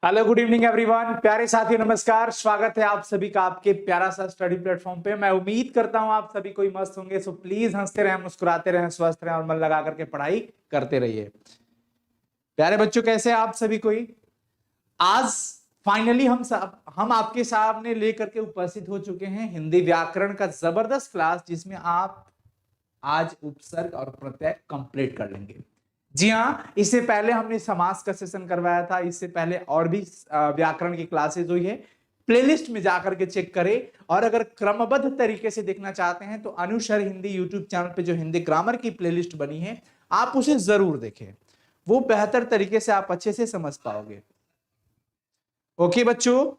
Hello good evening everyone. प्यारे साथियों नमस्कार, स्वागत है आप सभी का आपके प्यारा सा स्टडी प्लेटफॉर्म पे। मैं उम्मीद करता हूं आप सभी कोई मस्त होंगे। सो प्लीज हंसते रहें, मुस्कुराते रहें, स्वस्थ रहें और मन लगा करके पढ़ाई करते रहिए। प्यारे बच्चों, कैसे हैं आप सभी कोई? आज फाइनली हम आपके सामने लेकर के उपस्थित हो चुके हैं हिंदी व्याकरण का जबरदस्त क्लास, जिसमें आप आज उपसर्ग और प्रत्यय कंप्लीट कर लेंगे। जी हाँ, इससे पहले हमने समास का सेशन करवाया था, इससे पहले और भी व्याकरण की क्लासेस हुई है। प्लेलिस्ट में जाकर के चेक करें, और अगर क्रमबद्ध तरीके से देखना चाहते हैं तो अनुशर हिंदी यूट्यूब चैनल पे जो हिंदी ग्रामर की प्लेलिस्ट बनी है, आप उसे जरूर देखें। वो बेहतर तरीके से आप अच्छे से समझ पाओगे। ओके बच्चों,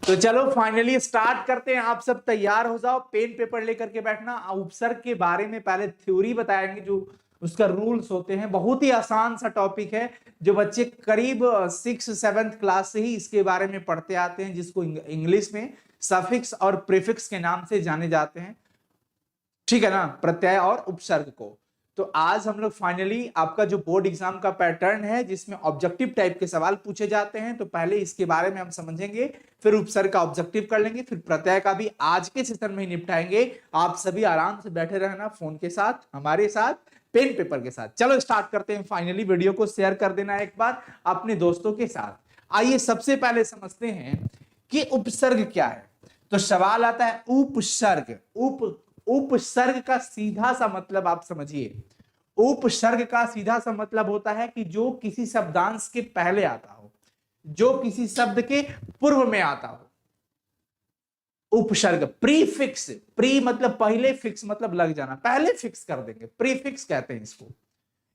तो चलो फाइनली स्टार्ट करते हैं। आप सब तैयार हो जाओ, पेन पेपर लेकर के बैठना। उपसर्ग के बारे में पहले थ्योरी बताएंगे, जो उसका रूल्स होते हैं। बहुत ही आसान सा टॉपिक है, जो बच्चे करीब 6-7 क्लास से ही इसके बारे में पढ़ते आते हैं, जिसको इंग्लिश में सफिक्स और प्रीफिक्स के नाम से जाने जाते हैं। ठीक है ना, प्रत्यय और उपसर्ग को। तो आज हम लोग फाइनली आपका जो बोर्ड एग्जाम का पैटर्न है, जिसमें ऑब्जेक्टिव टाइप के सवाल पूछे जाते हैं, तो पहले इसके बारे में हम समझेंगे, फिर उपसर्ग का ऑब्जेक्टिव कर लेंगे, फिर प्रत्यय का भी आज के सेशन में ही निपटाएंगे। आप सभी आराम से बैठे रहना, फोन के साथ, हमारे साथ, पेन पेपर के साथ। चलो स्टार्ट करते हैं। फाइनली वीडियो को शेयर कर देना एक बार अपने दोस्तों के साथ। आइए सबसे पहले समझते हैं कि उपसर्ग क्या है। तो सवाल आता है उपसर्ग। उपसर्ग का सीधा सा मतलब आप समझिए। उपसर्ग का सीधा सा मतलब होता है कि जो किसी शब्दांश के पहले आता हो, जो किसी शब्द के पूर्व में आता हो। उपसर्ग। प्रीफिक्स, प्री मतलब पहले, फिक्स मतलब लग जाना, पहले फिक्स कर देंगे, प्रीफिक्स कहते हैं इसको।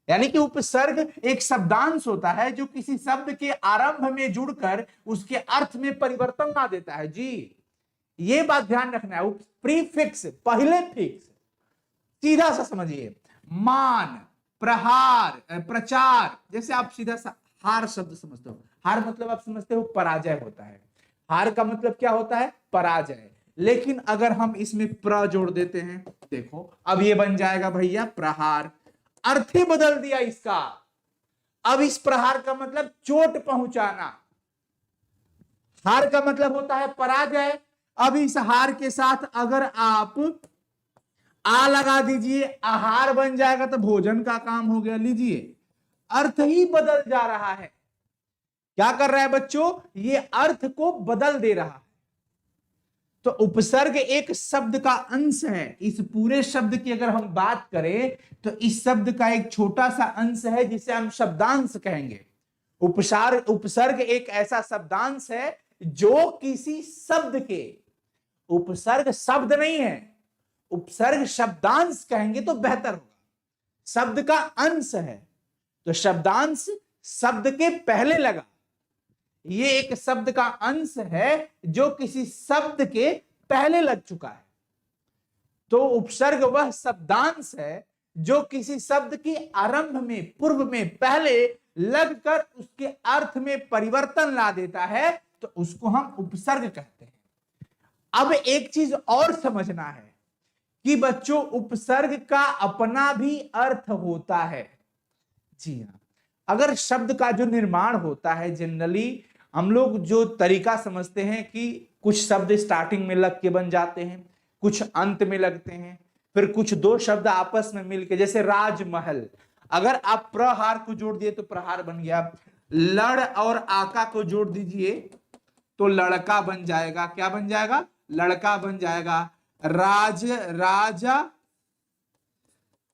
यानी कि उपसर्ग एक शब्दांश होता है जो किसी शब्द के आरंभ में जुड़कर उसके अर्थ में परिवर्तन ला देता है। जी, ये बात ध्यान रखना है। प्रीफिक्स, पहले फिक्स। सीधा सा समझिए, मान, प्रहार, प्रचार। जैसे आप सीधा सा हार शब्द समझते हो। हार मतलब आप समझते हो पराजय होता है। हार का मतलब क्या होता है? पराजय। लेकिन अगर हम इसमें प्र जोड़ देते हैं, देखो अब ये बन जाएगा भैया प्रहार। अर्थ ही बदल दिया इसका। अब इस प्रहार का मतलब चोट पहुंचाना। हार का मतलब होता है पराजय। अब इस हार के साथ अगर आप आ लगा दीजिए, आहार बन जाएगा, तो भोजन का काम हो गया। लीजिए, अर्थ ही बदल जा रहा है। क्या कर रहा है बच्चों? ये अर्थ को बदल दे रहा है। तो उपसर्ग एक शब्द का अंश है। इस पूरे शब्द की अगर हम बात करें तो इस शब्द का एक छोटा सा अंश है, जिसे हम शब्दांश कहेंगे। उपसर्ग एक ऐसा शब्दांश है जो किसी शब्द के, उपसर्ग शब्द नहीं है, उपसर्ग शब्दांश कहेंगे तो बेहतर होगा। शब्द का अंश है, तो शब्दांश शब्द के पहले लगा। ये एक शब्द का अंश है जो किसी शब्द के पहले लग चुका है। तो उपसर्ग वह शब्दांश है जो किसी शब्द के आरंभ में, पूर्व में, पहले लगकर उसके अर्थ में परिवर्तन ला देता है, तो उसको हम उपसर्ग कहते हैं। अब एक चीज और समझना है कि बच्चों, उपसर्ग का अपना भी अर्थ होता है। जी हाँ, अगर शब्द का जो निर्माण होता है, जनरली हम लोग जो तरीका समझते हैं कि कुछ शब्द स्टार्टिंग में लग के बन जाते हैं, कुछ अंत में लगते हैं, फिर कुछ दो शब्द आपस में मिलके, जैसे राजमहल, अगर आप प्रहार को जोड़ दिए तो प्रहार बन गया। लड़ और आका को जोड़ दीजिए तो लड़का बन जाएगा। क्या बन जाएगा? लड़का बन जाएगा। राजा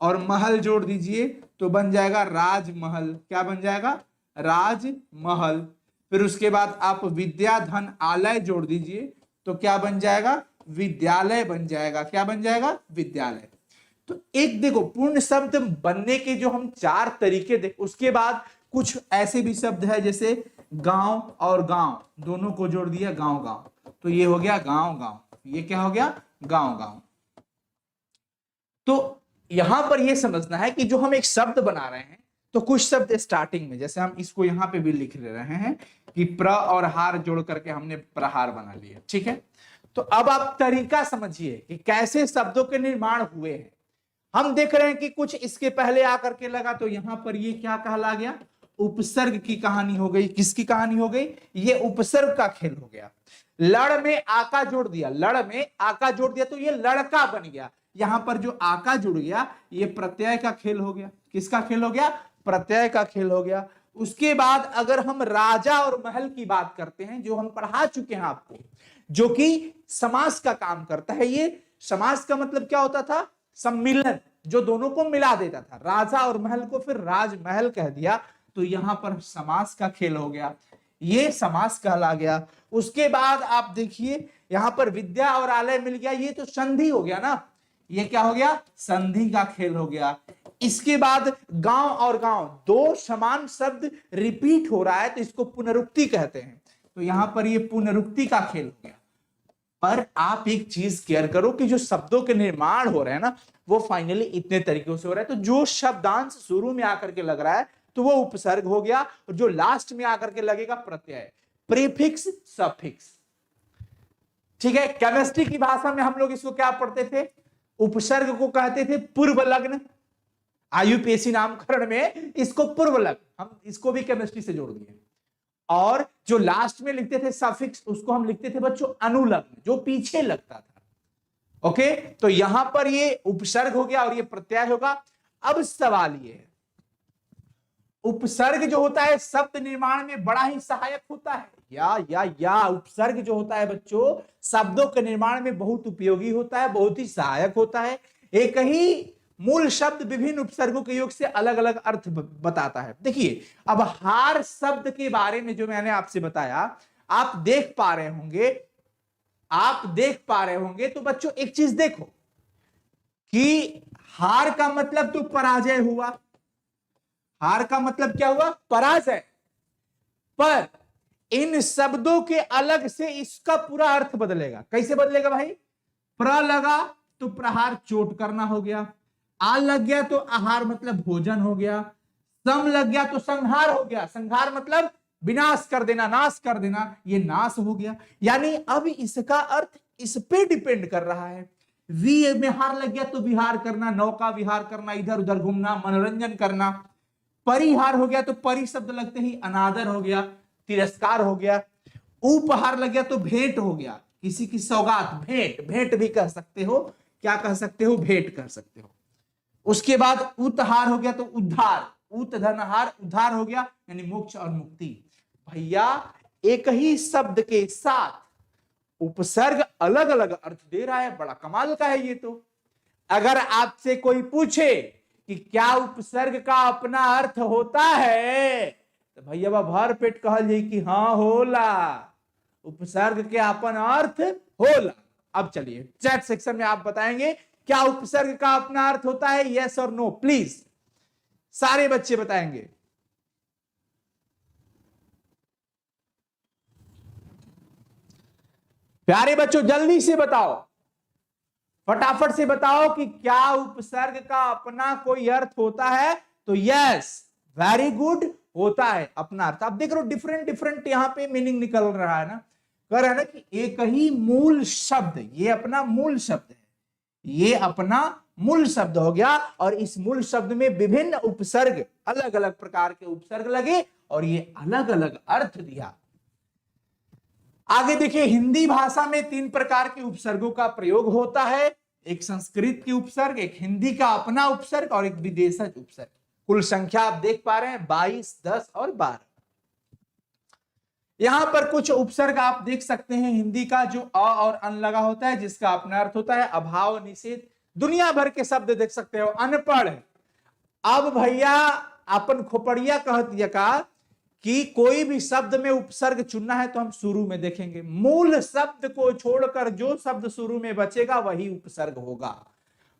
और महल जोड़ दीजिए तो बन जाएगा राजमहल। क्या बन जाएगा? राजमहल। फिर उसके बाद आप विद्या धन आलय जोड़ दीजिए तो क्या बन जाएगा? विद्यालय बन जाएगा। क्या बन जाएगा? विद्यालय। तो एक देखो, पूर्ण शब्द बनने के जो हम 4 तरीके देख, उसके बाद कुछ ऐसे भी शब्द है, जैसे गांव और गांव दोनों को जोड़ दिया, गांव गांव, तो ये हो गया गांव गांव। ये क्या हो गया? गांव गांव। तो यहां पर यह समझना है कि जो हम एक शब्द बना रहे हैं, तो कुछ शब्द स्टार्टिंग में, जैसे हम इसको यहां पे भी लिख रहे हैं कि प्र और हार जोड़ करके हमने प्रहार बना लिया। ठीक है, तो अब आप तरीका समझिए कि कैसे शब्दों के निर्माण हुए हैं। हम देख रहे हैं कि कुछ इसके पहले आकर के लगा, तो यहां पर ये क्या कहला गया? उपसर्ग की कहानी हो गई। किसकी कहानी हो गई? ये उपसर्ग का खेल हो गया। लड़ में आका जोड़ दिया, लड़ में आका जोड़ दिया तो ये लड़का बन गया। यहां पर जो आका जुड़ गया ये प्रत्यय का खेल हो गया। किसका खेल हो गया? प्रत्यय का खेल हो गया। उसके बाद अगर हम राजा और महल की बात करते हैं, जो हम पढ़ा चुके हैं आपको, जो कि समास का काम करता है। ये समास का मतलब क्या होता था? सम्मिलन, जो दोनों को मिला देता था। राजा और महल को फिर राजमहल कह दिया, तो यहां पर समास का खेल हो गया, ये समास कहला गया। उसके बाद आप देखिए यहां पर विद्या और आलय मिल गया, ये तो संधि हो गया ना, ये क्या हो गया? संधि का खेल हो गया। इसके बाद गांव और गांव, दो समान शब्द रिपीट हो रहा है तो इसको पुनरुक्ति कहते हैं, तो यहां पर ये पुनरुक्ति का खेल हो गया। पर आप एक चीज केयर करो कि जो शब्दों के निर्माण हो रहे हैं ना, वो फाइनली इतने तरीकों से हो रहा है। तो जो शब्दांश शुरू में आकर के लग रहा है तो वो उपसर्ग हो गया, और जो लास्ट में आकर के लगेगा प्रत्यय, प्रीफिक्स सफिक्स। ठीक है, केमिस्ट्री की भाषा में हम लोग इसको क्या पढ़ते थे? उपसर्ग को कहते थे पूर्व लग्न। आयुपेशी नामकरण में इसको पूर्व लग्न, हम इसको भी केमिस्ट्री से जोड़ दिए। और जो लास्ट में लिखते थे सफिक्स, उसको हम लिखते थे बच्चों अनुलग्न, जो पीछे लगता था। ओके, तो यहां पर ये उपसर्ग हो गया और ये प्रत्यय होगा। अब सवाल ये है, उपसर्ग जो होता है शब्द निर्माण में बड़ा ही सहायक होता है, या उपसर्ग जो होता है बच्चों शब्दों के निर्माण में बहुत उपयोगी होता है, बहुत ही सहायक होता है। एक ही मूल शब्द विभिन्न उपसर्गों के योग से अलग अलग अर्थ बताता है। देखिए, अब हार शब्द के बारे में जो मैंने आपसे बताया, आप देख पा रहे होंगे, तो बच्चों एक चीज देखो कि हार का मतलब तो पराजय हुआ, हार का मतलब क्या हुआ? पराजय। पर इन शब्दों के अलग से इसका पूरा अर्थ बदलेगा। कैसे बदलेगा भाई? प्र लगा तो प्रहार, चोट करना हो गया। आ लग गया तो आहार मतलब भोजन हो गया। सम लग गया तो संहार हो गया, संहार मतलब विनाश कर देना, नाश कर देना, ये नाश हो गया। यानी अब इसका अर्थ इस पे डिपेंड कर रहा है। वी में हार लग गया तो विहार करना, नौका विहार करना, इधर उधर घूमना, मनोरंजन करना। परिहार हो गया तो परि शब्द लगते ही अनादर हो गया, तिरस्कार हो गया। उपहार लग गया तो भेंट हो गया, किसी की सौगात, भेंट, भेंट भी कह सकते हो। क्या कह सकते हो? भेंट कर सकते हो। उसके बाद उतहार हो गया तो उद्धार, उत धनहार, उद्धार हो गया यानी मोक्ष और मुक्ति। भैया एक ही शब्द के साथ उपसर्ग अलग अलग अर्थ दे रहा है, बड़ा कमाल का है ये तो। अगर आपसे कोई पूछे कि क्या उपसर्ग का अपना अर्थ होता है, तो भैया भर पेट कहल जाए कि हाँ होला, उपसर्ग के अपन अर्थ होला। अब चलिए चैट सेक्शन में आप बताएंगे क्या उपसर्ग का अपना अर्थ होता है? यस और नो प्लीज, सारे बच्चे बताएंगे। प्यारे बच्चों जल्दी से बताओ, फटाफट से बताओ कि क्या उपसर्ग का अपना कोई अर्थ होता है? तो यस, वेरी गुड, होता है अपना अर्थ। आप देख रहे हो डिफरेंट डिफरेंट यहां पे मीनिंग निकल रहा है ना, कह रहा है ना कि एक ही मूल शब्द, ये अपना मूल शब्द है, ये अपना मूल शब्द हो गया, और इस मूल शब्द में विभिन्न उपसर्ग, अलग अलग प्रकार के उपसर्ग लगे और ये अलग अलग अर्थ दिया। आगे देखिए, हिंदी भाषा में 3 प्रकार के उपसर्गों का प्रयोग होता है। एक संस्कृत की उपसर्ग, एक हिंदी का अपना उपसर्ग और एक विदेशज उपसर्ग। कुल संख्या आप देख पा रहे हैं 22, 10 और 12। यहां पर कुछ उपसर्ग आप देख सकते हैं हिंदी का, जो अ और अन लगा होता है, जिसका अपना अर्थ होता है अभाव, निषेध। दुनिया भर के शब्द देख सकते हो, अनपढ़। अब भैया अपन खोपड़िया कह दिया का कि कोई भी शब्द में उपसर्ग चुनना है तो हम शुरू में देखेंगे, मूल शब्द को छोड़कर जो शब्द शुरू में बचेगा वही उपसर्ग होगा।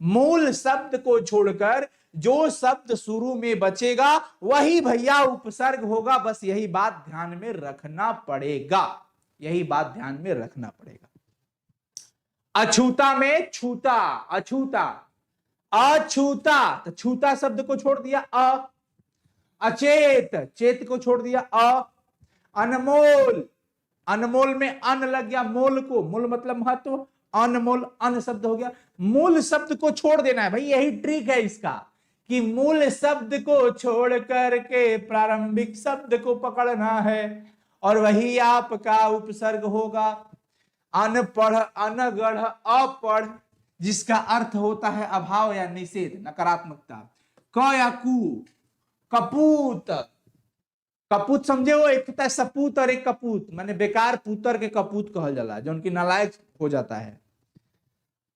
मूल शब्द को छोड़कर जो शब्द शुरू में बचेगा वही भैया उपसर्ग होगा। बस यही बात ध्यान में रखना पड़ेगा, यही बात ध्यान में रखना पड़ेगा। अछूता में छूता, अछूता, अछूता, तो छूता शब्द को छोड़ दिया अ। अचेत, चेत को छोड़ दिया अ। अनमोल, अनमोल में अन लग गया, मोल को, मोल मतलब महत्व, अनमोल, अन शब्द हो गया। मूल शब्द को छोड़ देना है भाई, यही ट्रिक है इसका, कि मूल शब्द को छोड़ करके प्रारंभिक शब्द को पकड़ना है और वही आपका उपसर्ग होगा। अनपढ़, अनगढ़, अपढ़, जिसका अर्थ होता है अभाव या निषेध, नकारात्मकता। क या कु, कपूत, कपूत समझे हो, एक होता है सपूत और एक कपूत, माने बेकार पुत्र के कपूत कहल जाला, जो उनकी नालायक हो जाता है।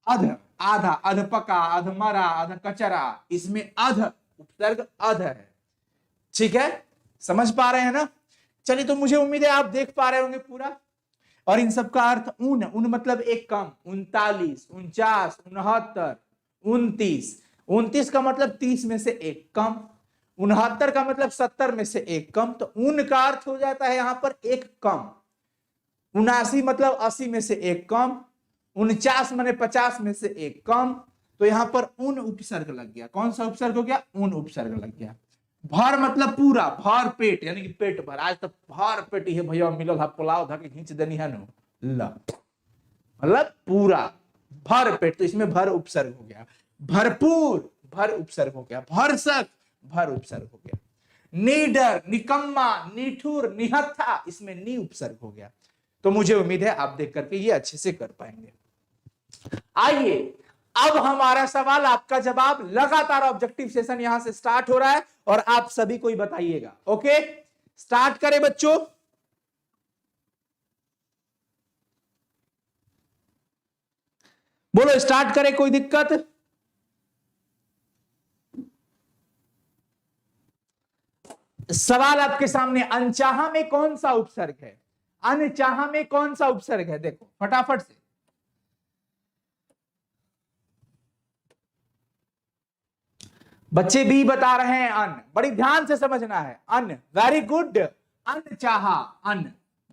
अध, आधा, अधपका, अधमरा, अध कचरा, इसमें अध उपसर्ग अध है। ठीक है, समझ पा रहे हैं ना? चलिए, तो मुझे उम्मीद है आप देख पा रहे होंगे पूरा। और इन सब का अर्थ ऊन, ऊन मतलब एक कम, 39, 49, 69, 29, 29 का मतलब 30 में से एक कम, 69 का मतलब 70 में से एक कम, तो ऊन का अर्थ हो जाता है यहां पर एक कम। 79 मतलब 80 में से एक कम, 49 माने 50 में से एक कम, तो यहां पर ऊन उपसर्ग लग गया। कौन सा उपसर्ग हो गया? ऊन उपसर्ग लग गया। भर मतलब पूरा, भर पेट, यानी कि पेट भर। आज तक भर पेट है भैया मिलल है, पुलाव धके खींच देनी है नो, मतलब पूरा भर पेट, तो इसमें भर उपसर्ग हो गया। भरपूर, भर उपसर्ग हो गया। भरसक, भर उपसर्ग हो गया। निडर, निकम्मा, निठुर, निहत्था, इसमें नी उपसर्ग हो गया। तो मुझे उम्मीद है आप देख करके ये अच्छे से कर पाएंगे। आइए, अब हमारा सवाल आपका जवाब, लगातार ऑब्जेक्टिव सेशन यहां से स्टार्ट हो रहा है और आप सभी को ही बताइएगा। ओके, स्टार्ट करें बच्चों। बोलो, स्टार्ट करें, कोई दिक्कत? सवाल आपके सामने, अनचाहा में कौन सा उपसर्ग है? अनचाहा में कौन सा उपसर्ग है? देखो फटाफट से। बच्चे भी बता रहे हैं अन, बड़ी ध्यान से समझना है। अन, वेरी गुड। अनचाहा, अन,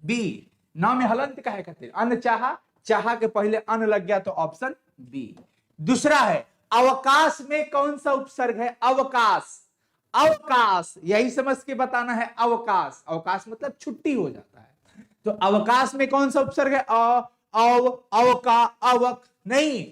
बी। नाम में हलंत का है खातिर, अनचाहा, चाहा के पहले अन लग गया तो ऑप्शन बी। दूसरा है, अवकाश में कौन सा उपसर्ग है? अवकाश, अवकाश, यही समझ के बताना है। अवकाश, अवकाश मतलब छुट्टी हो जाता है, तो अवकाश में कौन सा उपसर्ग है? अव, अवका, अवक, नहीं।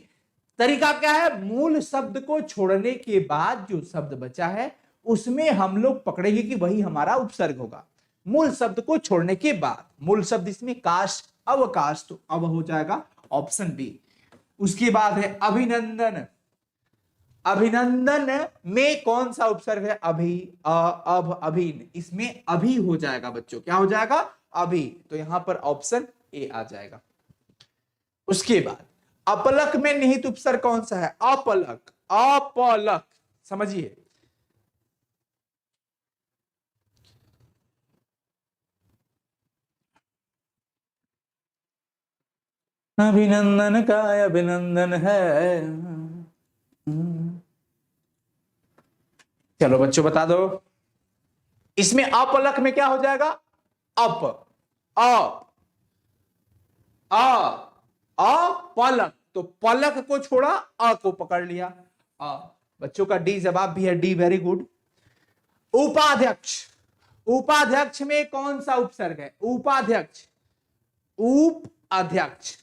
तरीका क्या है? मूल शब्द को छोड़ने के बाद जो शब्द बचा है उसमें हम लोग पकड़ेंगे कि वही हमारा उपसर्ग होगा। मूल शब्द को छोड़ने के बाद, मूल शब्द इसमें काश, अवकाश, तो अब हो जाएगा ऑप्शन बी। उसके बाद है अभिनंदन। अभिनंदन में कौन सा उपसर्ग है? अभी, अब, अभिन, इसमें अभी हो जाएगा बच्चों। क्या हो जाएगा? अभी, तो यहां पर ऑप्शन ए आ जाएगा। उसके बाद अपलक में निहित उपसर्ग कौन सा है? अपलक, अपलक, समझिए। अभिनंदन का अभिनंदन है। चलो बच्चों बता दो, इसमें अपलक में क्या हो जाएगा? अप, अपलक, तो पलक को छोड़ा, अ को पकड़ लिया। बच्चों का डी जवाब भी है, डी, वेरी गुड। उपाध्यक्ष, उपाध्यक्ष में कौन सा उपसर्ग है? उपाध्यक्ष, उप अध्यक्ष,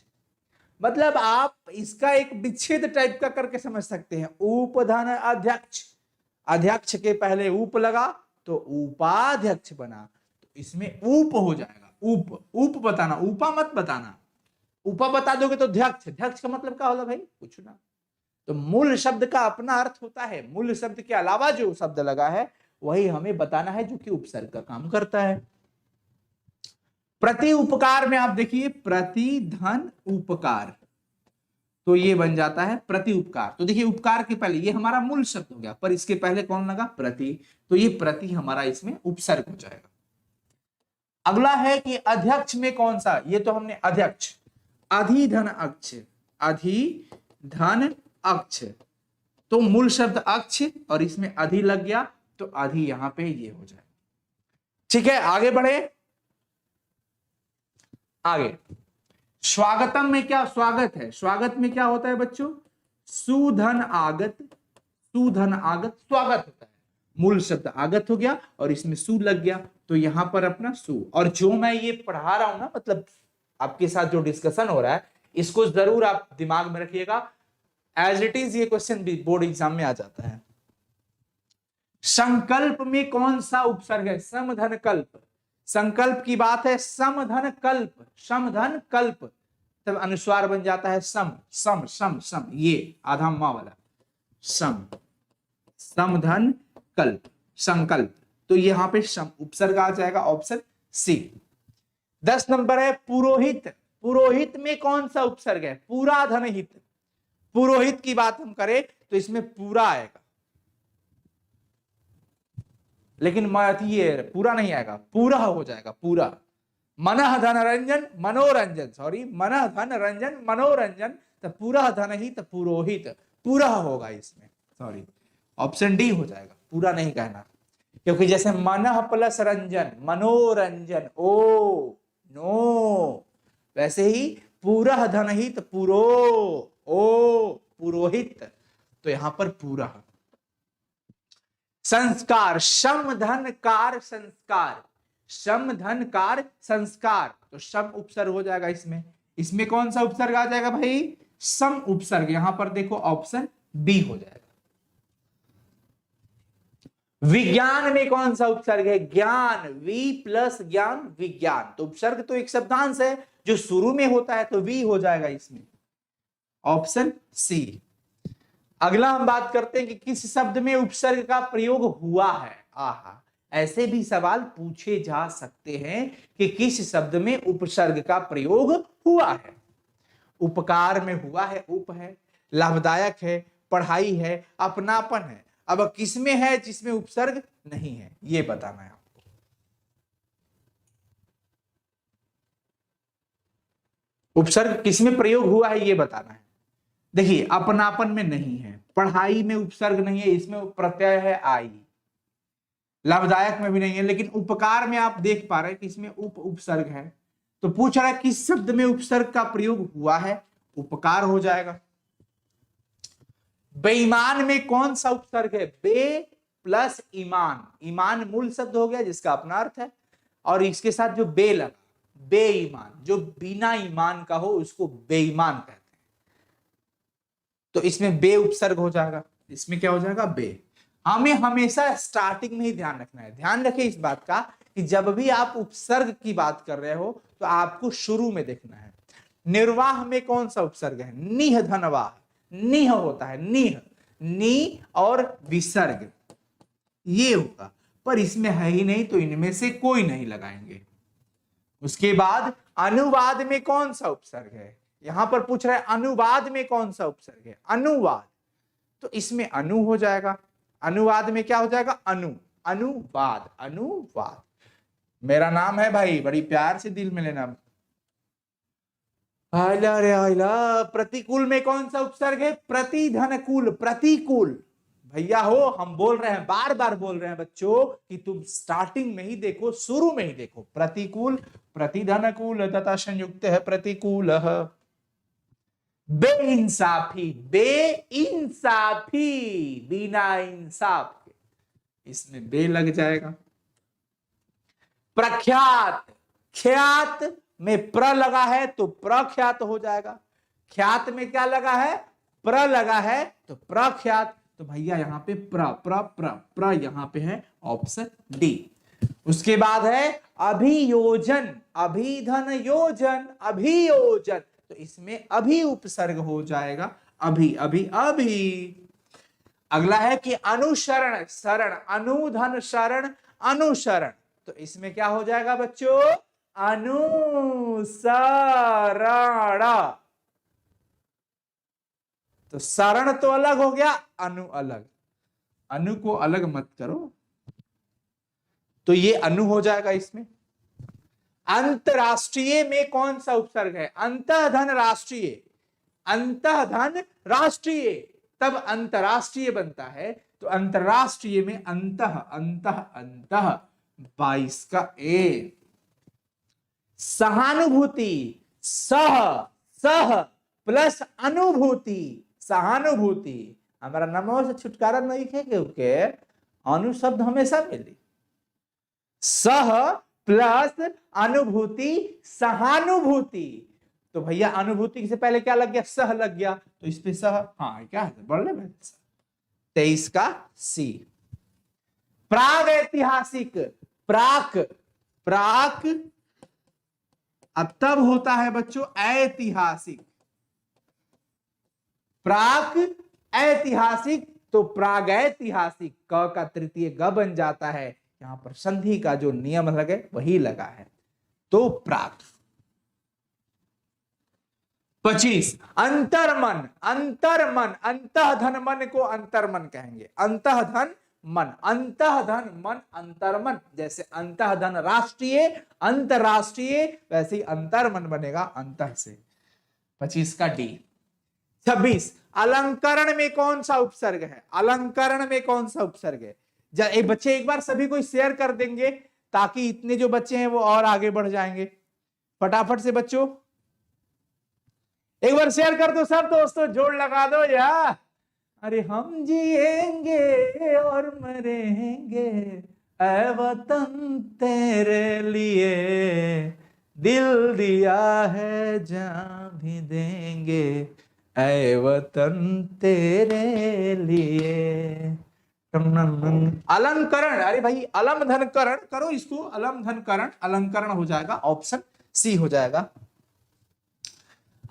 मतलब आप इसका एक विच्छेद टाइप का करके समझ सकते हैं। उपधन अध्यक्ष, अध्यक्ष के पहले उप लगा तो उपाध्यक्ष बना, तो इसमें उप हो जाएगा। उप, उप बताना, उपा मत बताना। उपा बता दोगे तो ध्यक्ष, ध्यक्ष का मतलब क्या होगा भाई? कुछ ना। तो मूल शब्द का अपना अर्थ होता है, मूल शब्द के अलावा जो शब्द लगा है वही हमें बताना है, जो कि उपसर्ग का काम करता है। प्रति उपकार में आप देखिए, प्रति धन उपकार, तो ये बन जाता है प्रति उपकार। तो देखिए, उपकार के पहले ये हमारा मूल शब्द हो गया, पर इसके पहले कौन लगा? प्रति, तो ये प्रति हमारा इसमें उपसर्ग हो जाएगा। अगला है कि अध्यक्ष में कौन सा? ये तो हमने अध्यक्ष, अधिधन अक्ष, अधिधन अक्ष, तो मूल शब्द अक्ष और इसमें अधि लग गया, तो अधि यहां पे ये हो जाए। ठीक है, आगे बढ़े। आगे स्वागतम में क्या? स्वागत है। स्वागत में क्या होता है बच्चों? सुधन आगत, सुधन आगत, स्वागत होता है। मूल शब्द आगत हो गया और इसमें सु लग गया, तो यहां पर अपना सु। और जो मैं ये पढ़ा रहा हूं ना, मतलब आपके साथ जो डिस्कशन हो रहा है, इसको जरूर आप दिमाग में रखिएगा। एज इट इज ये क्वेश्चन भी बोर्ड एग्जाम में आ जाता है। संकल्प में कौन सा उपसर्ग है? समधन कल्प। संकल्प की बात है, समधन कल्प, समधन कल्प, तब अनुस्वार बन जाता है सम, सम सम सम, ये आधा माँ वाला सम, समधन कल्प, संकल्प। तो यहां पे सम उपसर्ग आ जाएगा, ऑप्शन सी। 10 नंबर है पुरोहित। पुरोहित में कौन सा उपसर्ग है? पूरा धनहित। पुरोहित की बात हम करें तो इसमें पूरा आएगा, लेकिन ये पूरा नहीं आएगा, पूरा हो जाएगा, पूरा। मनः धन रंजन मनोरंजन, सॉरी, मनः धन रंजन मनोरंजन, तो पूरा धन ही तो पुरोहित, पूरा होगा इसमें, सॉरी, ऑप्शन डी हो जाएगा, पूरा नहीं कहना, क्योंकि जैसे मनः प्लस रंजन मनोरंजन, ओ नो, वैसे ही पूरा धन ही तो पुरो, ओ पुरोहित, तो यहां पर पूरा। संस्कार, शम धन कार संस्कार, शम धन कार संस्कार, तो शम उपसर्ग हो जाएगा इसमें। इसमें कौन सा उपसर्ग आ जाएगा भाई? सम उपसर्ग। यहां पर देखो ऑप्शन बी हो जाएगा। विज्ञान में कौन सा उपसर्ग है? ज्ञान, वी प्लस ज्ञान, विज्ञान, तो उपसर्ग तो एक शब्दांश है जो शुरू में होता है, तो वी हो जाएगा इसमें, ऑप्शन सी। अगला हम बात करते हैं कि किस शब्द में उपसर्ग का प्रयोग हुआ है। आहा, ऐसे भी सवाल पूछे जा सकते हैं कि किस शब्द में उपसर्ग का प्रयोग हुआ है। उपकार में हुआ है, उप है, लाभदायक है, पढ़ाई है, अपनापन है। अब किसमें है जिसमें उपसर्ग नहीं है, ये बताना है आपको। उपसर्ग किसमें प्रयोग हुआ है ये बताना है। देखिए, अपनापन में नहीं है, पढ़ाई में उपसर्ग नहीं है, इसमें प्रत्यय है आई, लाभदायक में भी नहीं है, लेकिन उपकार में आप देख पा रहे हैं कि इसमें उपसर्ग है। तो पूछ रहा है किस शब्द में उपसर्ग का प्रयोग हुआ है, उपकार हो जाएगा। बेईमान में कौन सा उपसर्ग है? बे प्लस ईमान, ईमान मूल शब्द हो गया जिसका अपना अर्थ है, और इसके साथ जो बे लगा, बेईमान, जो बिना ईमान का हो उसको बेईमान कहते हैं, तो इसमें बे उपसर्ग हो जाएगा। इसमें क्या हो जाएगा? बे। हमें हमेशा स्टार्टिंग में ही ध्यान रखना है। ध्यान रखें इस बात का कि जब भी आप उपसर्ग की बात कर रहे हो तो आपको शुरू में देखना है। निर्वाह में कौन सा उपसर्ग है? निह धनवाह, निह होता है, निह, नी और विसर्ग, ये होगा, पर इसमें है ही नहीं, तो इनमें से कोई नहीं लगाएंगे। उसके बाद अनुवाद में कौन सा उपसर्ग है? यहां पर पूछ रहा है अनुवाद में कौन सा उपसर्ग है? अनुवाद, तो इसमें अनु हो जाएगा। अनुवाद में क्या हो जाएगा? अनु, अनुवाद, अनुवाद। मेरा नाम है भाई, बड़ी प्यार से दिल में लेना। आइला रे आइला। प्रतिकूल में कौन सा उपसर्ग है? प्रतिधनकूल, प्रतिकूल। भैया हो, हम बोल रहे हैं, बार बार बोल रहे हैं बच्चों कि तुम स्टार्टिंग में ही देखो, शुरू में ही देखो। प्रतिकूल, प्रतिधनकूल तथा संयुक्त है प्रतिकूल। बेइंसाफी, बेइंसाफी, बिना इंसाफ के, इसमें बे लग जाएगा। प्रख्यात, ख्यात में प्र लगा है तो प्रख्यात हो जाएगा। ख्यात में क्या लगा है? प्र लगा है तो प्रख्यात, तो भैया यहां पे प्र प्र प्र प्र यहां पे है, ऑप्शन डी। उसके बाद है अभियोजन, अभिधन योजन, अभियोजन, तो इसमें अभी उपसर्ग हो जाएगा, अभी, अभी, अभी। अगला है कि अनुसरण, शरण, अनुधन शरण, अनुसरण, तो इसमें क्या हो जाएगा बच्चों? अनुसरण। तो शरण तो अलग हो गया, अनु अलग, अनु को अलग मत करो, तो ये अनु हो जाएगा इसमें। अंतरराष्ट्रीय में कौन सा उपसर्ग है? अंतःधन राष्ट्रीय, अंतःधन राष्ट्रीय, तब अंतरराष्ट्रीय बनता है, तो अंतरराष्ट्रीय में अंतः, अंतः, अंतः 22 का ए। सहानुभूति, सह, सह प्लस अनुभूति, सहानुभूति, हमारा नमो से छुटकारा नहीं है क्योंकि अनु शब्द हमेशा मिली। सह प्लस अनुभूति, सहानुभूति, तो भैया अनुभूति से पहले क्या लग गया? सह लग गया, तो इस पे सह, हाँ क्या है, बढ़ ले 23 का सी। प्राग ऐतिहासिक, प्राक, प्राक अब तब होता है बच्चों ऐतिहासिक, प्राक ऐतिहासिक, तो प्रागैतिहासिक क का तृतीय ग बन जाता है। यहां पर संधि का जो नियम लगे वही लगा है, तो प्राक। 25 अंतर्मन, अंतर्मन, अंतःधन मन को अंतर्मन कहेंगे, अंतःधन मन, अंतःधन मन अंतर्मन, जैसे अंतःधन राष्ट्रीय अंतरराष्ट्रीय, वैसे ही अंतर्मन बनेगा अंतः से। 25 का डी। 26 अलंकरण में कौन सा उपसर्ग है, अलंकरण में कौन सा उपसर्ग है। बच्चे एक बार सभी को शेयर कर देंगे ताकि इतने जो बच्चे हैं वो और आगे बढ़ जाएंगे। फटाफट से बच्चों एक बार शेयर कर दो सब दोस्तों, जोड़ लगा दो यार। अरे हम जिएंगे और मरेंगे ऐ वतन तेरे लिए, दिल दिया है जान भी देंगे ऐ वतन तेरे लिए। अलंकरण, अरे भाई अलम धन करण करो इसको, अलम धन करण, अलंकरण हो जाएगा, ऑप्शन सी हो जाएगा।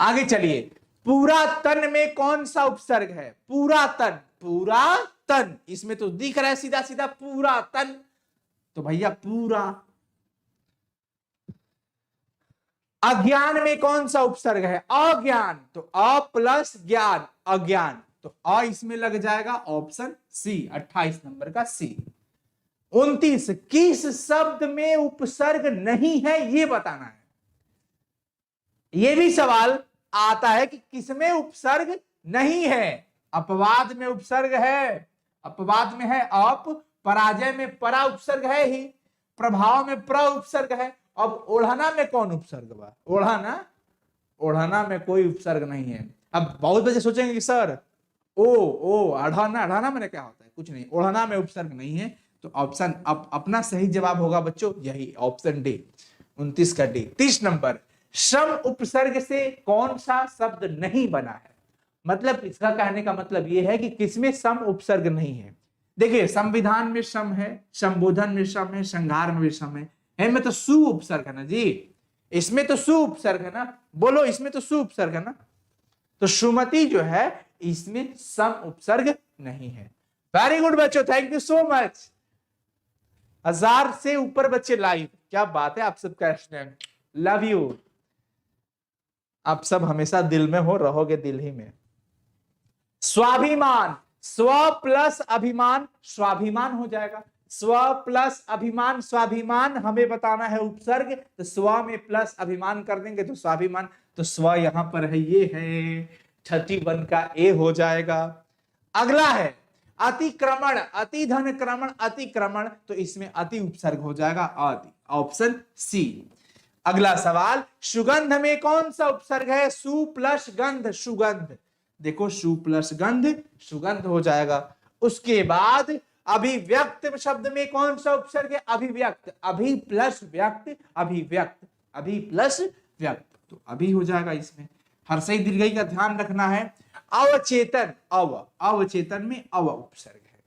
आगे चलिए, पूरा तन में कौन सा उपसर्ग है, पूरा तन, पूरा तन, इसमें तो दिख रहा है सीधा सीधा पूरा तन, तो भैया पूरा। अज्ञान में कौन सा उपसर्ग है, अज्ञान, तो अ प्लस ज्ञान, अज्ञान, तो अ इसमें लग जाएगा, ऑप्शन सी, 28 नंबर का सी। 29 किस शब्द में उपसर्ग नहीं है ये बताना है। ये भी सवाल आता है कि किसमें उपसर्ग नहीं है। अपवाद में उपसर्ग है, अपवाद में है अप, पराजय में परा उपसर्ग है ही, प्रभाव में प्र उपसर्ग है। अब ओढ़ना में कौन उपसर्ग बा, ओढ़ना, ओढ़ना में कोई उपसर्ग नहीं है। अब बहुत बच्चे सोचेंगे कि सर ओ अढ़ाना, अढ़ाना मैंने क्या होता है, कुछ नहीं, ओढ़ना में उपसर्ग नहीं है, तो ऑप्शन अपना सही जवाब होगा बच्चों यही, ऑप्शन डी, 29 का डी। 30 नंबर, सम उपसर्ग से कौन सा शब्द नहीं बना है, मतलब इसका कहने का मतलब यह है कि किसमें सम उपसर्ग नहीं है। देखिए संविधान में सम है, संबोधन में सम है, संहार में भी सम है में तो सु उपसर्ग है ना जी, इसमें तो सु उपसर्ग है ना, बोलो इसमें तो सु उपसर्ग है ना, तो सुमति जो है इसमें सम उपसर्ग नहीं है। वेरी गुड बच्चों, थैंक यू सो मच। 1000 से ऊपर बच्चे लाइव, क्या बात है, आप सबका स्नेह, लव यू, आप सब हमेशा दिल में हो, रहोगे दिल ही में। स्वाभिमान, स्व प्लस अभिमान स्वाभिमान हो जाएगा, स्व प्लस अभिमान स्वाभिमान, हमें बताना है उपसर्ग, तो स्व में प्लस अभिमान कर देंगे तो स्वाभिमान, तो स्व यहां पर है, ये है 31 का ए हो जाएगा। अगला है अतिक्रमण, अति धन क्रमण, अतिक्रमण, तो इसमें अति उपसर्ग हो जाएगा अति, ऑप्शन सी। अगला सवाल, सुगंध में कौन सा उपसर्ग है, सु प्लस गंध, सुगंध, देखो सु प्लस गंध सुगंध हो जाएगा। उसके बाद अभिव्यक्त शब्द में कौन सा उपसर्ग है, अभिव्यक्त, अभि प्लस व्यक्त, अभिव्यक्त, अभि प्लस व्यक्त, तो अभी हो जाएगा इसमें। हर्षई दीर्घई का ध्यान रखना है। अवचेतन, अवचेतन में अव उपसर्ग है,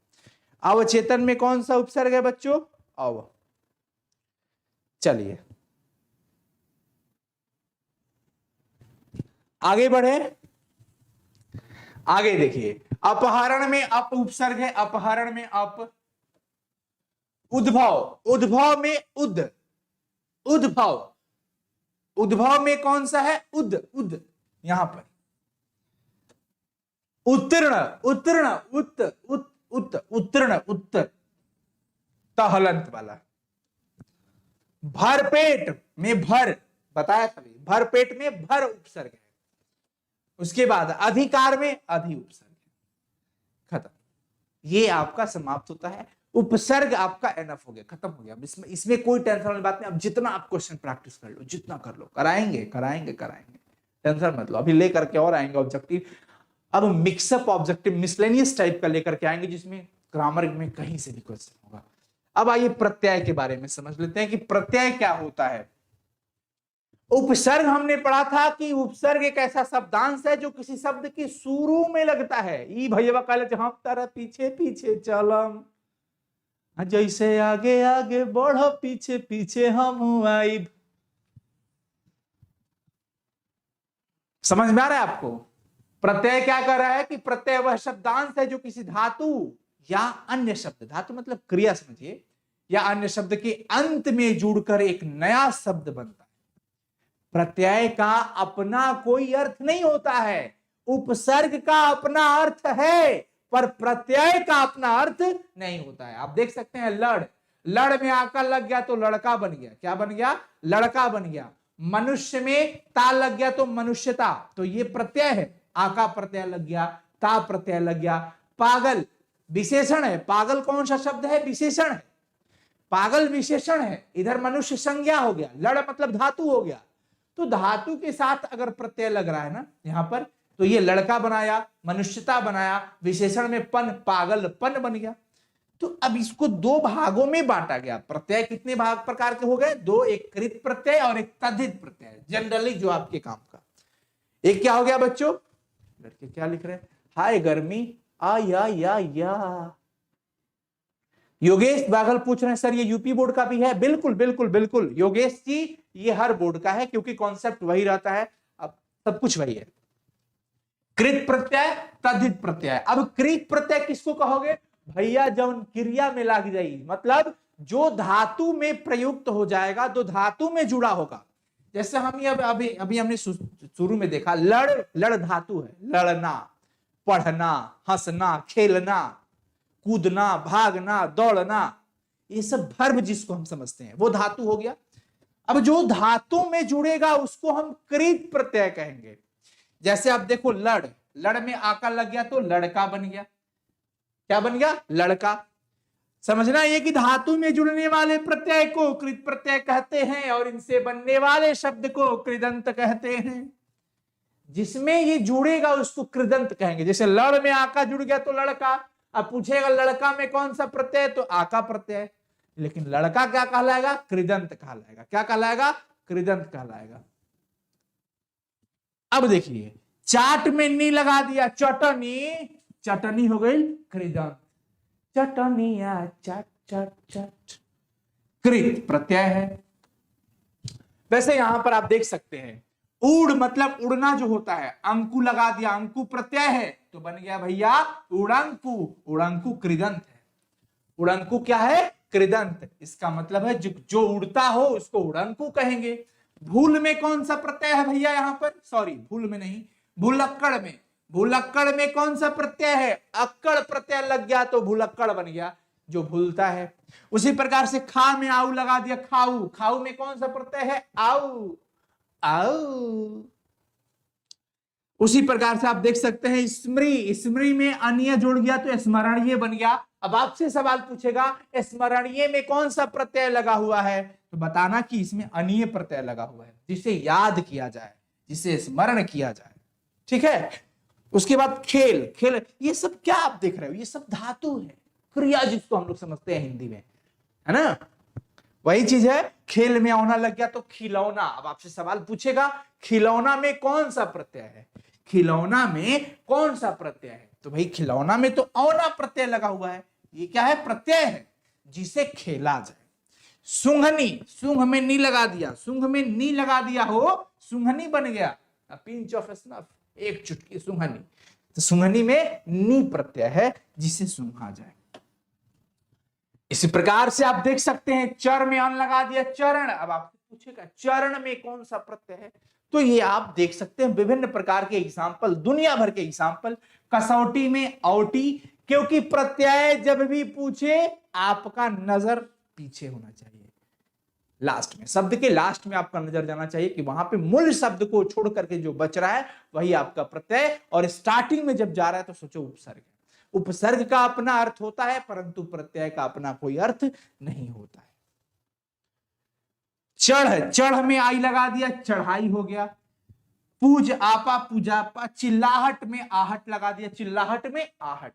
अवचेतन में कौन सा उपसर्ग है बच्चों, अव। चलिए आगे बढ़े, आगे देखिए, अपहरण में अप उपसर्ग है, अपहरण में अप। उद्भव, उद्भव में उद, उद्भव, उद्भव में कौन सा है, उद, उद, यहां पर। उत्तीर्ण, उत्तीर्ण, उत, उत, उत, उत्तीर्ण, उत्तर, तहलंत वाला। भरपेट में भर, बताया सभी, भरपेट में भर उपसर्ग है। उसके बाद अधिकार में अधि उपसर्ग, खत्म, ये आपका समाप्त होता है। उपसर्ग आपका एनफ हो गया, खत्म हो गया, इसमें कोई टेंशन वाली बात नहीं। अब जितना आप क्वेश्चन प्रैक्टिस कर लो, जितना कर लो, कराएंगे कराएंगे कराएंगे, टेंशन मत लो। अभी लेकर के और आएंगे ऑब्जेक्टिव, अब मिक्सअप ऑब्जेक्टिव मिसलेनियस टाइप का लेकर के आएंगे, जिसमें ग्रामर में कहीं से भी क्वेश्चन होगा। अब आइए प्रत्यय के बारे में समझ लेते हैं कि प्रत्यय क्या होता है। उपसर्ग हमने पढ़ा था कि उपसर्ग एक ऐसा शब्दांश है जो किसी शब्द की शुरू में लगता है। ई भैया कॉलेज हम तारा पीछे पीछे चलम, जैसे आगे आगे बढ़ो पीछे पीछे हम आई। समझ में आ रहा है आपको? प्रत्यय क्या कर रहा है कि प्रत्यय वह शब्दांश है जो किसी धातु या अन्य शब्द, धातु मतलब क्रिया समझिए, या अन्य शब्द के अंत में जुड़कर एक नया शब्द बनता है। प्रत्यय का अपना कोई अर्थ नहीं होता है, उपसर्ग का अपना अर्थ है, पर प्रत्यय का अपना अर्थ नहीं होता है। आप देख सकते हैं लड़, लड़ में आकर लग गया तो लड़का बन गया। क्या बन गया? लड़का बन गया। मनुष्य में ता लग गया तो मनुष्यता, तो ये प्रत्यय है। आका प्रत्यय लग गया, ता प्रत्यय लग गया। पागल विशेषण है, पागल कौन सा शब्द है? विशेषण है। पागल विशेषण है, इधर मनुष्य संज्ञा हो गया, लड़ मतलब धातु हो गया। तो धातु के साथ अगर प्रत्यय लग रहा है ना यहां पर, तो ये लड़का बनाया, मनुष्यता बनाया, विशेषण में पन, पागलपन बन गया। तो अब इसको दो भागों में बांटा गया। प्रत्यय कितने भाग प्रकार के हो गए? दो, एक कृत प्रत्यय और एक तद्धित प्रत्यय, जनरली जो आपके काम का। एक क्या हो गया बच्चों? लड़के क्या लिख रहे हैं? हाय गर्मी आ या। योगेश बागल पूछ रहे हैं सर ये यूपी बोर्ड का भी है? बिल्कुल बिल्कुल बिल्कुल योगेश जी, ये हर बोर्ड का है क्योंकि कॉन्सेप्ट वही रहता है, अब सब कुछ वही है। कृत प्रत्यय, तद्धित प्रत्यय। अब कृत प्रत्यय किसको कहोगे? भैया जब क्रिया में लग जाएगी, मतलब जो धातु में प्रयुक्त हो जाएगा, जो धातु में जुड़ा होगा। जैसे हम ये अभी हमने शुरू में देखा, लड़ धातु है, लड़ना, पढ़ना, हंसना, खेलना, कूदना, भागना, दौड़ना, ये सब वर्ब जिसको हम समझते हैं वो धातु हो गया। अब जो धातु में जुड़ेगा उसको हम कृत प्रत्यय कहेंगे। जैसे आप देखो लड़, लड़ में आका लग गया तो लड़का बन गया। क्या बन गया? लड़का। समझना ये कि धातु में जुड़ने वाले प्रत्यय को कृत प्रत्यय कहते हैं और इनसे बनने वाले शब्द को कृदंत कहते हैं। जिसमें ये जुड़ेगा उसको कृदंत कहेंगे। जैसे लड़ में आका जुड़ गया तो लड़का। अब पूछेगा लड़का में कौन सा प्रत्यय? तो आका प्रत्यय। लेकिन लड़का क्या कहलाएगा? कृदंत कहलाएगा। क्या कहलाएगा? कृदंत कहलाएगा। अब देखिए चाट में नी लगा दिया, चटनी, चटनी हो गई कृदंत। चटनिया चट चट चट, कृत प्रत्यय है। वैसे यहां पर आप देख सकते हैं उड़ मतलब उड़ना जो होता है, अंकु लगा दिया, अंकु प्रत्यय है तो बन गया भैया उड़ंकु। उड़ंकु कृदंत है। उड़ंकु क्या है? कृदंत। इसका मतलब है जो उड़ता हो उसको उड़ंकु कहेंगे। भूल में कौन सा प्रत्यय है भैया? यहां पर सॉरी भूल में नहीं, भूलक्कड़ में। भूलक्कड़ में कौन सा प्रत्यय है? अक्कड़ प्रत्यय लग गया तो भूलक्कड़ बन गया, जो भूलता है। उसी प्रकार से खा में आऊ लगा दिया, खाऊ। खाऊ में कौन सा प्रत्यय है? आऊ, आऊ। उसी प्रकार से आप देख सकते हैं स्मृति, स्मृति में अन्य जुड़ गया तो स्मरणीय बन गया। अब आपसे सवाल पूछेगा स्मरणीय में कौन सा प्रत्यय लगा हुआ है, तो बताना कि इसमें अनीय प्रत्यय लगा हुआ है, जिसे याद किया जाए, जिसे स्मरण किया जाए। ठीक है। उसके बाद खेल, खेल ये सब क्या आप देख रहे हो? ये सब धातु है, क्रिया जिसको हम लोग समझते हैं हिंदी में, है ना। वही चीज है, खेल में औना लग गया तो खिलौना। अब आपसे सवाल पूछेगा खिलौना में कौन सा प्रत्यय है? खिलौना में कौन सा प्रत्यय है? तो भाई खिलौना में तो औना प्रत्यय लगा हुआ है। ये क्या है? प्रत्यय है जिसे खेला जाए। सुंघनी, सूंघ में नी लगा दिया, सूंघ में नी लगा दिया हो, सुंघनी बन गया। पिंच ऑफ स्नफ, एक चुटकी सुंघनी। तो सुंघनी में नी प्रत्यय है जिसे सूंघा जाए। इसी प्रकार से आप देख सकते हैं चर में अन लगा दिया, चरण। अब आपसे पूछेगा चरण में कौन सा प्रत्यय है, तो ये आप देख सकते हैं विभिन्न प्रकार के एग्जाम्पल, दुनिया भर के एग्जाम्पल। कसौटी में औटी, क्योंकि प्रत्यय जब भी पूछे आपका नजर पीछे होना चाहिए, लास्ट में, शब्द के लास्ट में आपका नजर जाना चाहिए कि वहां पे मूल शब्द को छोड़ करके जो बच रहा है वही आपका प्रत्यय। और स्टार्टिंग में जब जा रहा है तो सोचो उपसर्ग। उपसर्ग का अपना अर्थ होता है परंतु प्रत्यय का अपना कोई अर्थ नहीं होता है। चढ़, चढ़ में आई लगा दिया, चढ़ाई हो गया। पूज आपा, पूजापा। चिल्लाहट में आहट लगा दिया, चिल्लाहट में आहट।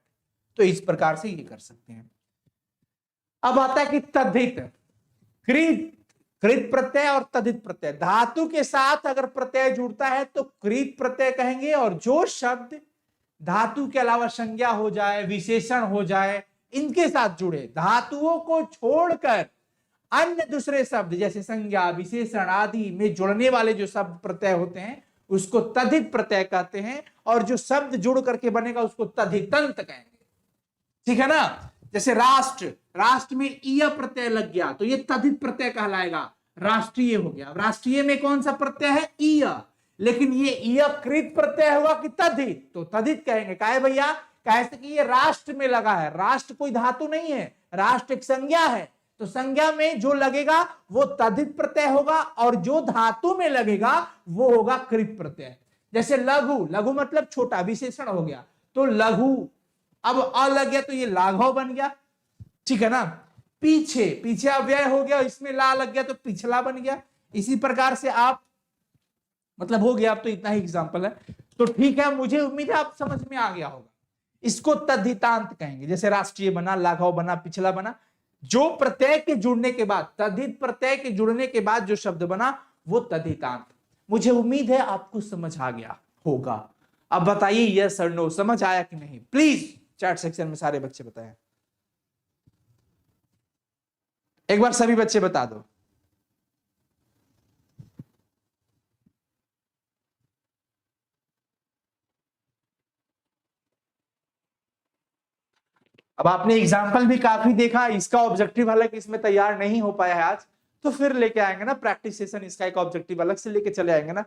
तो इस प्रकार से ये कर सकते हैं। अब आता है कि तद्धित, कृत प्रत्यय और तद्धित प्रत्यय। धातु के साथ अगर प्रत्यय जुड़ता है तो कृत प्रत्यय कहेंगे, और जो शब्द धातु के अलावा संज्ञा हो जाए, विशेषण हो जाए इनके साथ जुड़े, धातुओं को छोड़कर अन्य दूसरे शब्द जैसे संज्ञा, विशेषण आदि में जुड़ने वाले जो शब्द प्रत्यय होते हैं उसको तद्धित प्रत्यय कहते हैं, और जो शब्द जुड़ करके बनेगा उसको तद्धितंत कहेंगे। ठीक है ना। जैसे राष्ट्र, राष्ट्र में ईय प्रत्यय लग गया तो ये तद्धित प्रत्यय कहलाएगा, राष्ट्रीय हो गया। राष्ट्रीय में कौन सा प्रत्यय है? ईय, लेकिन ये ईय कृत प्रत्यय हुआ कि तद्धित, तो तद्धित कहेंगे। काहे भैया? कैसे कि ये राष्ट्र में लगा है, राष्ट्र कोई धातु नहीं है, राष्ट्र एक संज्ञा है, तो संज्ञा में जो लगेगा वो तद्धित प्रत्यय होगा, और जो धातु में लगेगा वो होगा कृत प्रत्यय। जैसे लघु, लघु मतलब छोटा, विशेषण हो गया, तो लघु, अब अ लग गया तो ये लाघव बन गया। ठीक है ना। पीछे, पीछे अव्यय हो गया, इसमें ला लग गया तो पिछला बन गया। इसी प्रकार से आप मतलब हो गया। अब तो इतना ही एग्जांपल है, तो ठीक है, मुझे उम्मीद है आप समझ में आ गया होगा। इसको तद्धितांत कहेंगे। जैसे राष्ट्रीय बना, लाघव बना, पिछला बना, जो प्रत्यय के जुड़ने के बाद, तद्धित प्रत्यय के जुड़ने के बाद जो शब्द बना वो तद्धितांत। मुझे उम्मीद है आपको समझ आ गया होगा। अब बताइए यस और नो, समझ आया कि नहीं? प्लीज चैट सेक्शन में सारे बच्चे बताएं। एक बार सभी बच्चे बता दो। अब आपने एग्जाम्पल भी काफी देखा, इसका ऑब्जेक्टिव हालांकि इसमें तैयार नहीं हो पाया है आज, तो फिर लेके आएंगे ना प्रैक्टिस सेशन, इसका एक ऑब्जेक्टिव अलग से लेके चले आएंगे ना।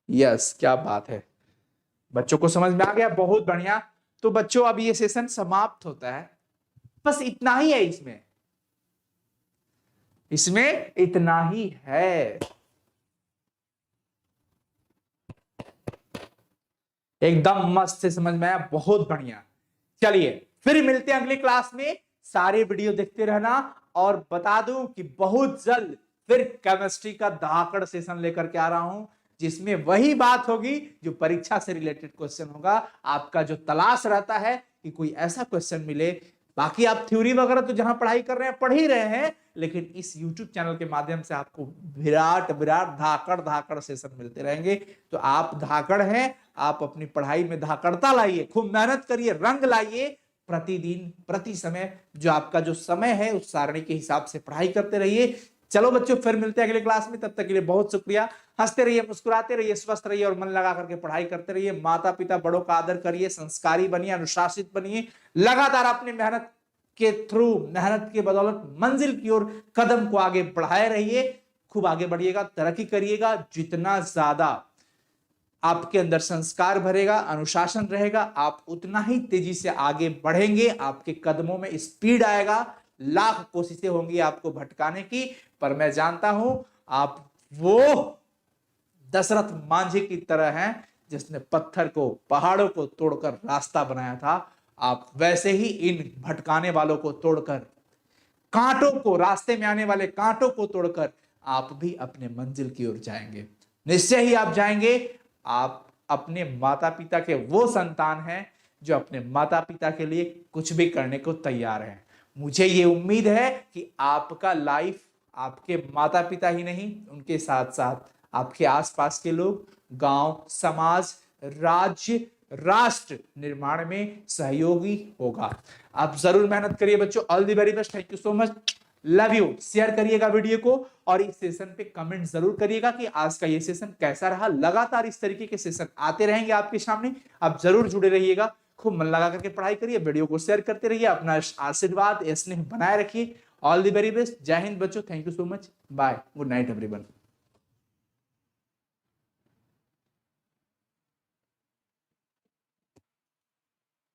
यस, क्या बात है, बच्चों को समझ में आ गया, बहुत बढ़िया। तो बच्चों अब ये सेशन समाप्त होता है, बस इतना ही है इसमें, इसमें इतना ही है। एकदम मस्त से समझ में आया, बहुत बढ़िया। चलिए फिर मिलते हैं अगली क्लास में, सारे वीडियो देखते रहना, और बता दूं कि बहुत जल्द फिर केमिस्ट्री का धाकड़ सेशन लेकर के आ रहा हूं, जिसमें वही बात होगी जो परीक्षा से रिलेटेड क्वेश्चन होगा। आपका जो तलाश रहता है कि कोई ऐसा क्वेश्चन मिले, बाकी आप थ्योरी वगैरह तो जहां पढ़ाई कर रहे हैं पढ़ ही रहे हैं, लेकिन इस YouTube चैनल के माध्यम से आपको विराट विराट धाकड़ धाकड़ सेशन मिलते रहेंगे। तो आप धाकड़ हैं, आप अपनी पढ़ाई में धाकड़ता लाइए, खूब मेहनत करिए, रंग लाइए, प्रतिदिन प्रति समय जो आपका जो समय है उस सारणी के हिसाब से पढ़ाई करते रहिए। चलो बच्चों फिर मिलते हैं अगले क्लास में, तब तक के लिए बहुत शुक्रिया। हंसते रहिए, मुस्कुराते रहिए, स्वस्थ रहिए और मन लगा करके पढ़ाई करते रहिए। माता पिता बड़ों का आदर करिए, संस्कारी बनिए, अनुशासित बनिए, लगातार अपनी मेहनत के थ्रू, मेहनत के बदौलत मंजिल की ओर कदम को आगे बढ़ाए रहिए। खूब आगे बढ़िएगा, तरक्की करिएगा। जितना ज्यादा आपके अंदर संस्कार भरेगा, अनुशासन रहेगा, आप उतना ही तेजी से आगे बढ़ेंगे, आपके कदमों में स्पीड आएगा। लाख कोशिशें होंगी आपको भटकाने की, पर मैं जानता हूं आप वो दशरथ मांझी की तरह हैं जिसने पत्थर को, पहाड़ों को तोड़कर रास्ता बनाया था। आप वैसे ही इन भटकाने वालों को तोड़कर, कांटों को, रास्ते में आने वाले कांटों को तोड़कर आप भी अपने मंजिल की ओर जाएंगे। निश्चय ही आप जाएंगे। आप अपने माता पिता के वो संतान हैं जो अपने माता पिता के लिए कुछ भी करने को तैयार हैं। मुझे ये उम्मीद है कि आपका लाइफ आपके माता पिता ही नहीं, उनके साथ साथ आपके आसपास के लोग, गांव, समाज, राज्य, राष्ट्र निर्माण में सहयोगी होगा। आप जरूर मेहनत करिए बच्चों। All the very best, thank you so much, love you. Share करिएगा वीडियो को, और इस सेशन पे कमेंट जरूर करिएगा कि आज का ये सेशन कैसा रहा। लगातार इस तरीके के सेशन आते रहेंगे आपके सामने, आप जरूर जुड़े रहिएगा। खूब मन लगा करके पढ़ाई करिए, वीडियो को शेयर करते रहिए, अपना आशीर्वाद स्नेह बनाए रखिए। ऑल द वेरी बेस्ट, जय हिंद बच्चों, thank you so much, bye, good night everyone.